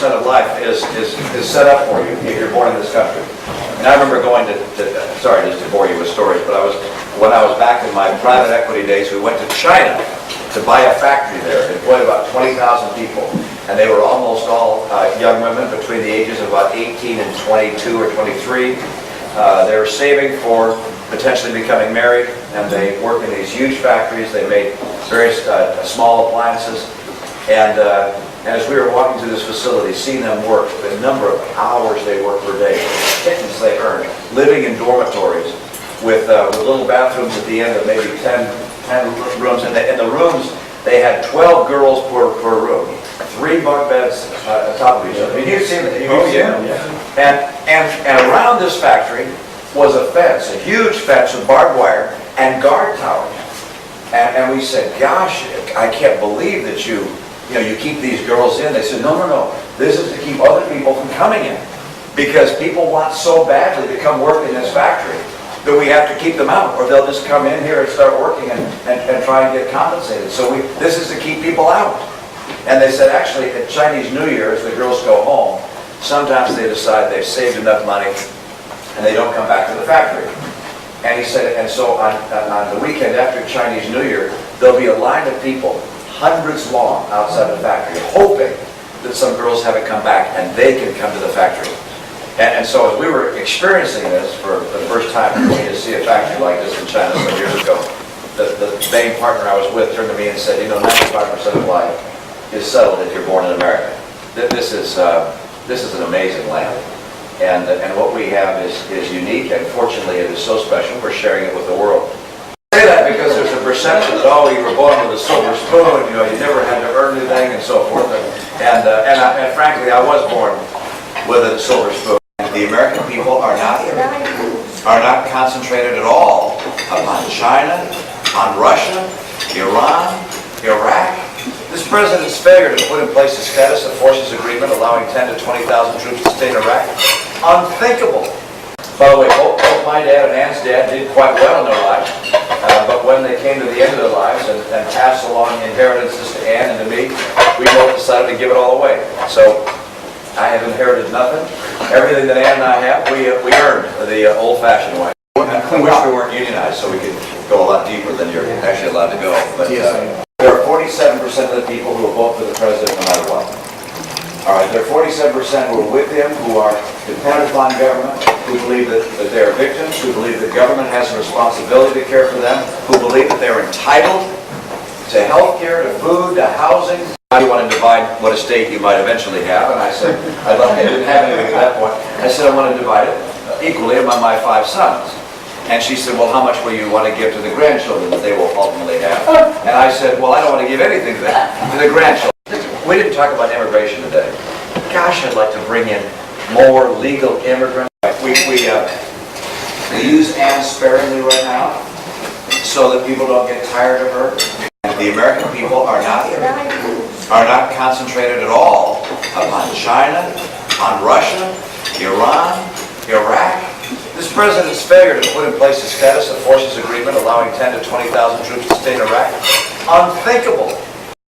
of life is set up for you if you're born in this country. And I remember going sorry, just to bore you with stories, but when I was back in my private equity days, we went to China to buy a factory there. It employed about 20,000 people, and they were almost all young women between the ages of about 18 and 22 or 23. They were saving for potentially becoming married, and they worked in these huge factories. They made various small appliances, and as we were walking through this facility, seeing them work, the number of hours they worked per day, the pittance they earned, living in dormitories with little bathrooms at the end of maybe 10 rooms. In the rooms, they had 12 girls per room, 3 bunk beds on top of each other. I mean, you've seen it. And around this factory was a fence, a huge fence with barbed wire and guard towers. And we said, gosh, I can't believe that you keep these girls in. They said, no, this is to keep other people from coming in. Because people want so badly to come work in this factory that we have to keep them out, or they'll just come in here and start working and try and get compensated. So this is to keep people out. And they said, actually, at Chinese New Year, as the girls go home, sometimes they decide they've saved enough money and they don't come back to the factory. And he said, and so on the weekend after Chinese New Year, there'll be a line of people, hundreds long, outside the factory, hoping that some girls haven't come back and they can come to the factory. And so as we were experiencing this for the first time, for me to see a factory like this in China some years ago, the main partner I was with turned to me and said, 95% of life is settled if you're born in America. This is an amazing land. And what we have is unique, and fortunately it is so special, we're sharing it with the world. I say that because there's a perception that, oh, you were born with a silver spoon, you never had to earn anything and so forth. And frankly, I was born with a silver spoon. The American people are not concentrated at all upon China, on Russia, Iran, Iraq. This president's failure to put in place a status of forces agreement allowing 10 to 20,000 troops to stay in Iraq, unthinkable. By the way, both my dad and Ann's dad did quite well in their lives, but when they came to the end of their lives and passed along inheritances to Ann and to me, we both decided to give it all away. So I have inherited nothing. Everything that Ann and I have, we earned the old-fashioned way. I wish we weren't unionized so we could go a lot deeper than you're actually allowed to go. But there are 47% of the people who will vote for the president no matter what. All right, there are 47% who are with him, who are dependent upon government, who believe that they are victims, who believe that government has a responsibility to care for them, who believe that they are entitled to health care, to food, to housing. How do you want to divide what estate you might eventually have? And I said, I didn't have anything at that point. I said, I want to divide it equally among my 5 sons. And she said, well, how much will you want to give to the grandchildren that they will ultimately have? And I said, well, I don't want to give anything to the grandchildren. We didn't talk about immigration today. Gosh, I'd like to bring in more legal immigrants. We use Ann sparingly right now so that people don't get tired of her. The American people are not concentrated at all upon China, on Russia, Iran, Iraq. This president's failure to put in place a status of forces agreement allowing 10 to 20,000 troops to stay in Iraq, unthinkable.